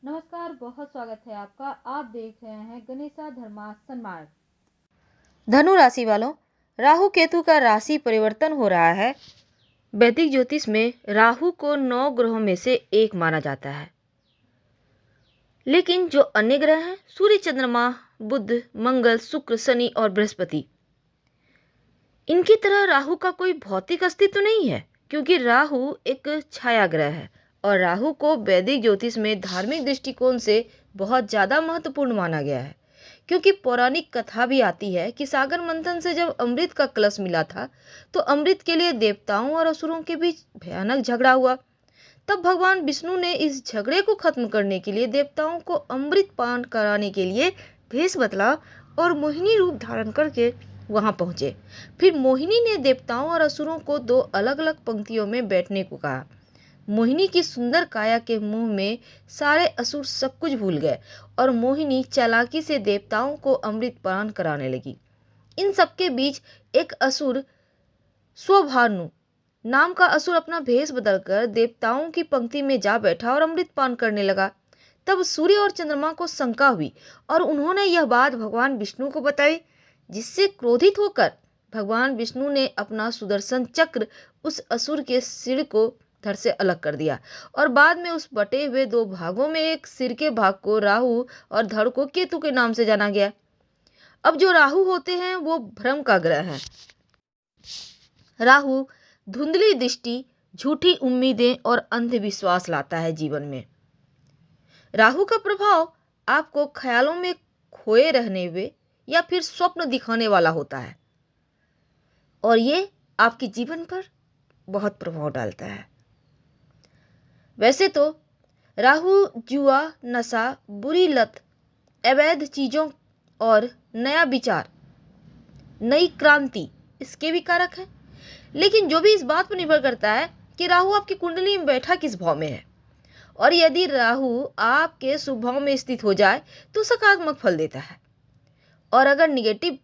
नमस्कार, बहुत स्वागत है आपका। आप देख रहे हैं गणेशा धर्मासन मार्ग। धनु राशि वालों, राहु केतु का राशि परिवर्तन हो रहा है। वैदिक ज्योतिष में राहु को 9 ग्रहों में से एक माना जाता है, लेकिन जो अन्य ग्रह हैं सूर्य, चंद्रमा, बुध, मंगल, शुक्र, शनि और बृहस्पति, इनकी तरह राहु का कोई भौतिक अस्तित्व नहीं है, क्योंकि राहु एक छाया ग्रह है और राहु को वैदिक ज्योतिष में धार्मिक दृष्टिकोण से बहुत ज़्यादा महत्वपूर्ण माना गया है। क्योंकि पौराणिक कथा भी आती है कि सागर मंथन से जब अमृत का कलश मिला था तो अमृत के लिए देवताओं और असुरों के बीच भयानक झगड़ा हुआ। तब भगवान विष्णु ने इस झगड़े को खत्म करने के लिए देवताओं को अमृत पान कराने के लिए भेष बदला और मोहिनी रूप धारण करके वहां पहुंचे। फिर मोहिनी ने देवताओं और असुरों को 2 अलग अलग पंक्तियों में बैठने को कहा। मोहिनी की सुंदर काया के मुंह में सारे असुर सब कुछ भूल गए और मोहिनी चालाकी से देवताओं को अमृत पान कराने लगी। इन सबके बीच एक असुर, स्वभानु नाम का असुर, अपना भेष बदलकर देवताओं की पंक्ति में जा बैठा और अमृत पान करने लगा। तब सूर्य और चंद्रमा को शंका हुई और उन्होंने यह बात भगवान विष्णु को बताई, जिससे क्रोधित होकर भगवान विष्णु ने अपना सुदर्शन चक्र उस असुर के सिर को धड़ से अलग कर दिया और बाद में उस बटे हुए 2 भागों में एक सिर के भाग को राहु और धड़ को केतु के नाम से जाना गया। अब जो राहु होते हैं वो भ्रम का ग्रह है। राहु धुंधली दृष्टि, झूठी उम्मीदें और अंधविश्वास लाता है जीवन में। राहु का प्रभाव आपको ख्यालों में खोए रहने हुए या फिर स्वप्न दिखाने वाला होता है और ये आपके जीवन पर बहुत प्रभाव डालता है। वैसे तो राहु जुआ, नशा, बुरी लत, अवैध चीज़ों और नया विचार, नई क्रांति इसके भी कारक है, लेकिन जो भी इस बात पर निर्भर करता है कि राहु आपकी कुंडली में बैठा किस भाव में है। और यदि राहु आपके शुभ भाव में स्थित हो जाए तो सकारात्मक फल देता है, और अगर निगेटिव,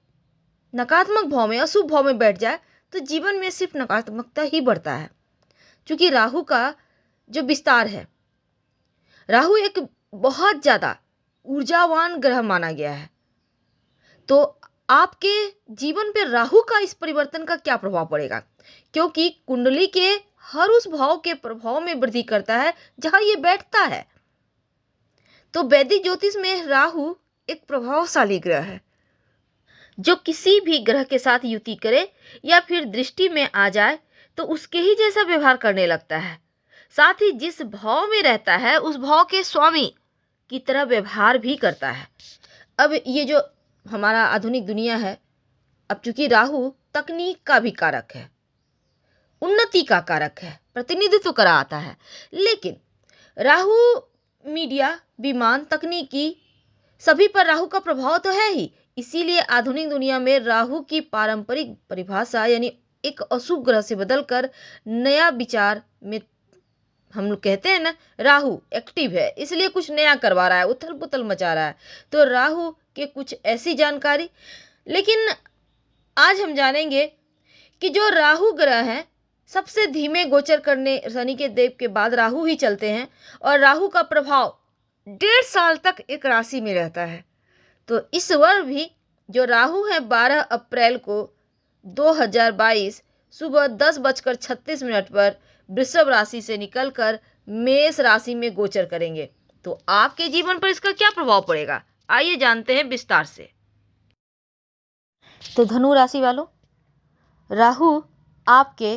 नकारात्मक भाव में, अशुभ भाव में बैठ जाए तो जीवन में सिर्फ नकारात्मकता ही बढ़ता है। क्योंकि राहु का जो विस्तार है, राहु एक बहुत ज़्यादा ऊर्जावान ग्रह माना गया है। तो आपके जीवन पर राहु का इस परिवर्तन का क्या प्रभाव पड़ेगा, क्योंकि कुंडली के हर उस भाव के प्रभाव में वृद्धि करता है जहां ये बैठता है। तो वैदिक ज्योतिष में राहु एक प्रभावशाली ग्रह है जो किसी भी ग्रह के साथ युति करे या फिर दृष्टि में आ जाए तो उसके ही जैसा व्यवहार करने लगता है। साथ ही जिस भाव में रहता है उस भाव के स्वामी की तरह व्यवहार भी करता है। अब ये जो हमारा आधुनिक दुनिया है, अब चूंकि राहु तकनीक का भी कारक है, उन्नति का कारक है, प्रतिनिधित्व करा आता है, लेकिन राहु मीडिया, विमान, तकनीकी सभी पर राहु का प्रभाव तो है ही। इसीलिए आधुनिक दुनिया में राहु की पारंपरिक परिभाषा यानी एक अशुभ ग्रह से बदलकर नया विचार में, हम लोग कहते हैं ना, राहु एक्टिव है इसलिए कुछ नया करवा रहा है, उथल पुथल मचा रहा है। तो राहु के कुछ ऐसी जानकारी, लेकिन आज हम जानेंगे कि जो राहु ग्रह हैं सबसे धीमे गोचर करने, शनि के देव के बाद राहु ही चलते हैं और राहु का प्रभाव 1.5 साल तक एक राशि में रहता है। तो इस वर्ष भी जो राहु है 12 अप्रैल को 2022 सुबह 10:36 पर वृषभ राशि से निकलकर मेष राशि में गोचर करेंगे। तो आपके जीवन पर इसका क्या प्रभाव पड़ेगा, आइए जानते हैं विस्तार से। तो धनु राशि वालों, राहु आपके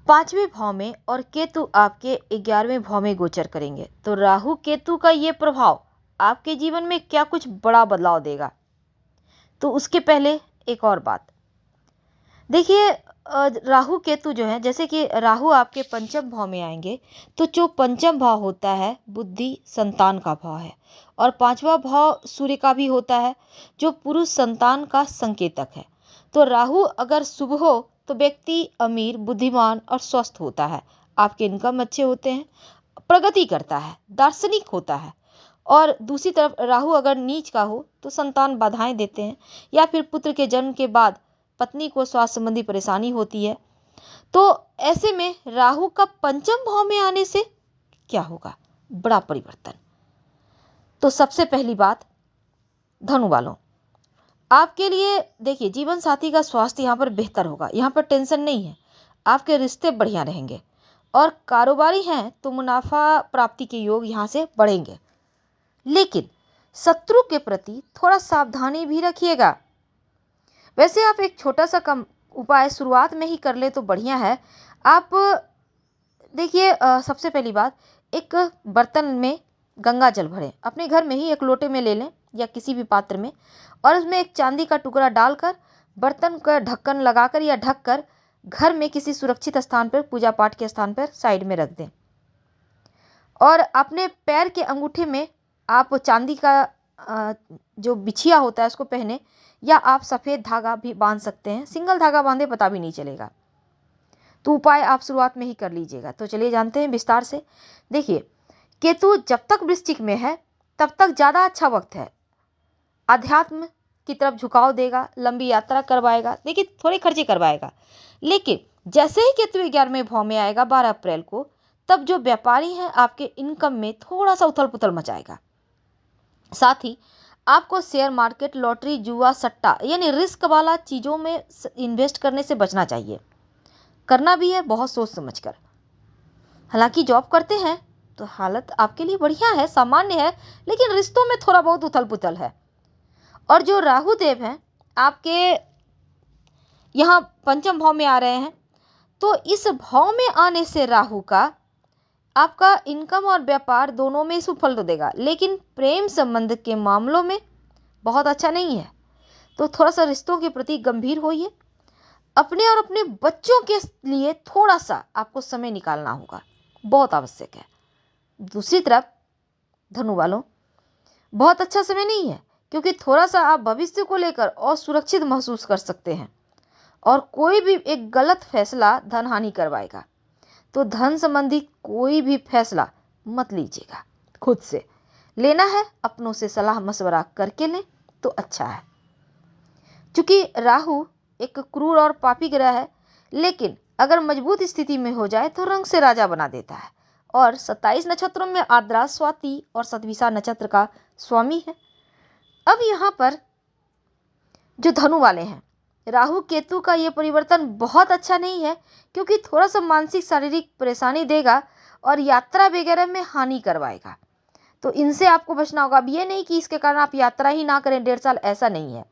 5वें भाव में और केतु आपके 11वें भाव में गोचर करेंगे। तो राहु केतु का ये प्रभाव आपके जीवन में क्या कुछ बड़ा बदलाव देगा। तो उसके पहले एक और बात देखिए, राहु केतु जो है, जैसे कि राहु आपके 5म भाव में आएंगे तो जो 5म भाव होता है बुद्धि, संतान का भाव है, और 5वां भाव सूर्य का भी होता है जो पुरुष संतान का संकेतक है। तो राहु अगर शुभ हो तो व्यक्ति अमीर, बुद्धिमान और स्वस्थ होता है, आपके इनकम अच्छे होते हैं, प्रगति करता है, दार्शनिक होता है। और दूसरी तरफ राहु अगर नीच का हो तो संतान बाधाएं देते हैं या फिर पुत्र के जन्म के बाद पत्नी को स्वास्थ्य संबंधी परेशानी होती है। तो ऐसे में राहु का 5म भाव में आने से क्या होगा, बड़ा परिवर्तन। तो सबसे पहली बात, धनु वालों, आपके लिए देखिए जीवन साथी का स्वास्थ्य यहाँ पर बेहतर होगा, यहाँ पर टेंशन नहीं है, आपके रिश्ते बढ़िया रहेंगे और कारोबारी हैं तो मुनाफा प्राप्ति के योग यहाँ से बढ़ेंगे। लेकिन शत्रु के प्रति थोड़ा सावधानी भी रखिएगा। वैसे आप एक छोटा सा कम उपाय शुरुआत में ही कर ले तो बढ़िया है। आप देखिए सबसे पहली बात, एक बर्तन में गंगा जल भरें, अपने घर में ही एक लोटे में ले लें या किसी भी पात्र में, और उसमें एक चांदी का टुकड़ा डालकर बर्तन का ढक्कन लगाकर या ढककर घर में किसी सुरक्षित स्थान पर, पूजा पाठ के स्थान पर साइड में रख दें। और अपने पैर के अंगूठे में आप चांदी का जो बिछिया होता है उसको पहने, या आप सफ़ेद धागा भी बांध सकते हैं, सिंगल धागा बांधे पता भी नहीं चलेगा। तो उपाय आप शुरुआत में ही कर लीजिएगा। तो चलिए जानते हैं विस्तार से। देखिए, केतु जब तक वृश्चिक में है तब तक ज़्यादा अच्छा वक्त है, अध्यात्म की तरफ झुकाव देगा, लंबी यात्रा करवाएगा, देखिए थोड़े खर्चे करवाएगा। लेकिन जैसे ही केतु 11वें भाव में आएगा 12 अप्रैल को, तब जो व्यापारी हैं आपके इनकम में थोड़ा सा उथल पुथल मचाएगा। साथ ही आपको शेयर मार्केट, लॉटरी, जुआ, सट्टा यानी रिस्क वाला चीज़ों में इन्वेस्ट करने से बचना चाहिए। करना भी है बहुत सोच समझकर। हालांकि जॉब करते हैं तो हालत आपके लिए बढ़िया है, सामान्य है, लेकिन रिश्तों में थोड़ा बहुत उथल पुथल है। और जो राहु देव हैं आपके यहाँ पंचम भाव में आ रहे हैं, तो इस भाव में आने से राहु का आपका इनकम और व्यापार दोनों में शुभ फल तो देगा, लेकिन प्रेम संबंध के मामलों में बहुत अच्छा नहीं है। तो थोड़ा सा रिश्तों के प्रति गंभीर होइए। अपने और अपने बच्चों के लिए थोड़ा सा आपको समय निकालना होगा, बहुत आवश्यक है। दूसरी तरफ धनु वालों, बहुत अच्छा समय नहीं है, क्योंकि थोड़ा सा आप भविष्य को लेकर असुरक्षित महसूस कर सकते हैं और कोई भी एक गलत फैसला धन हानि करवाएगा। तो धन संबंधी कोई भी फैसला मत लीजिएगा, खुद से लेना है, अपनों से सलाह मशवरा करके लें तो अच्छा है। चूँकि राहु एक क्रूर और पापी ग्रह है, लेकिन अगर मजबूत स्थिति में हो जाए तो रंग से राजा बना देता है, और 27 नक्षत्रों में आद्रा, स्वाति और शतभिषा नक्षत्र का स्वामी है। अब यहाँ पर जो धनु वाले हैं, राहु केतु का ये परिवर्तन बहुत अच्छा नहीं है, क्योंकि थोड़ा सा मानसिक शारीरिक परेशानी देगा और यात्रा वगैरह में हानि करवाएगा। तो इनसे आपको बचना होगा। अब ये नहीं कि इसके कारण आप यात्रा ही ना करें 1.5 साल, ऐसा नहीं है।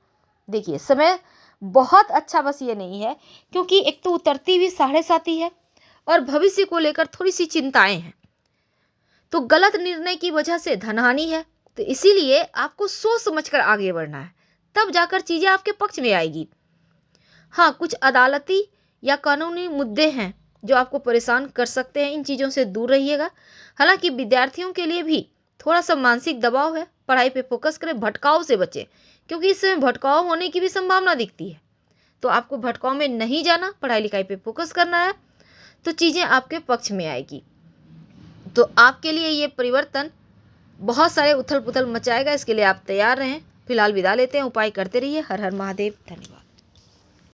देखिए समय बहुत अच्छा बस ये नहीं है, क्योंकि एक तो उतरती हुई 7.5 है और भविष्य को लेकर थोड़ी सी चिंताएं हैं। तो गलत निर्णय की वजह से धनहानि है, तो इसीलिए आपको सोच समझकर आगे बढ़ना है, तब जाकर चीज़ें आपके पक्ष में आएगी। हाँ, कुछ अदालती या कानूनी मुद्दे हैं जो आपको परेशान कर सकते हैं, इन चीज़ों से दूर रहिएगा। हालांकि विद्यार्थियों के लिए भी थोड़ा सा मानसिक दबाव है, पढ़ाई पे फोकस करें, भटकाव से बचें, क्योंकि इसमें भटकाव होने की भी संभावना दिखती है। तो आपको भटकाव में नहीं जाना, पढ़ाई लिखाई पे फोकस करना है, तो चीज़ें आपके पक्ष में आएगी। तो आपके लिए ये परिवर्तन बहुत सारे उथल पुथल मचाएगा, इसके लिए आप तैयार रहें। फिलहाल विदा लेते हैं, उपाय करते रहिए। हर हर महादेव, धन्यवाद।